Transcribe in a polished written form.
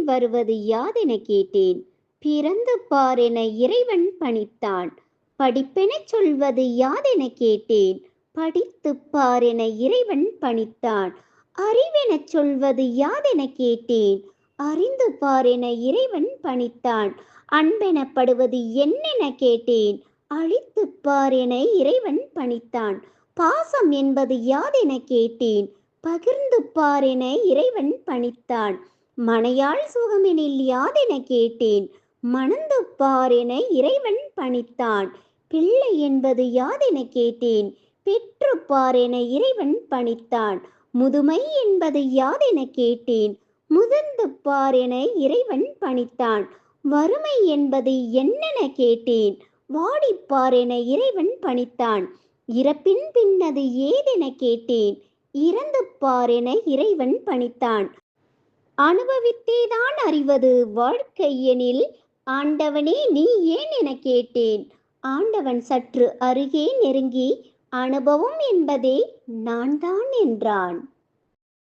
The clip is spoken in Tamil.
வருவது யாதென கேட்டேன். பிறந்து பார் என இறைவன் பணித்தான். படிப்பெனச் சொல்வது யாதென கேட்டேன். படித்துப் பார் என இறைவன் பணித்தான். அறிவெனச் சொல்வது யாதென கேட்டேன். அறிந்து பார் என இறைவன் பணித்தான். அன்பெனப்படுவது என்னென கேட்டேன். அழித்துப் பார் என இறைவன் பணித்தான். பாசம் என்பது யாதென கேட்டேன். பகிர்ந்து பார் என இறைவன் பணித்தான். மனையாள் சுகமெனில் யாதென கேட்டேன். மணந்து பார் என இறைவன் பணித்தான். பிள்ளை என்பது யாதென கேட்டேன். பெற்று பார் என இறைவன் பணித்தான். முதுமை என்பது யாதென கேட்டேன். முதிர்ந்து பார் என இறைவன் பணித்தான். வறுமை என்பது என்னென கேட்டேன். வாடிப்பார் என இறைவன் பணித்தான். இறப்பின் பின்னது ஏதென கேட்டேன். இறந்து பார் என இறைவன் பணித்தான். அனுபவித்தேதான் அறிவது வாழ்க்கை எனில் ஆண்டவனே நீ ஏன் என கேட்டேன். ஆண்டவன் சற்று அருகே நெருங்கி அனுபவம் என்பதே நான் தான் என்றான்.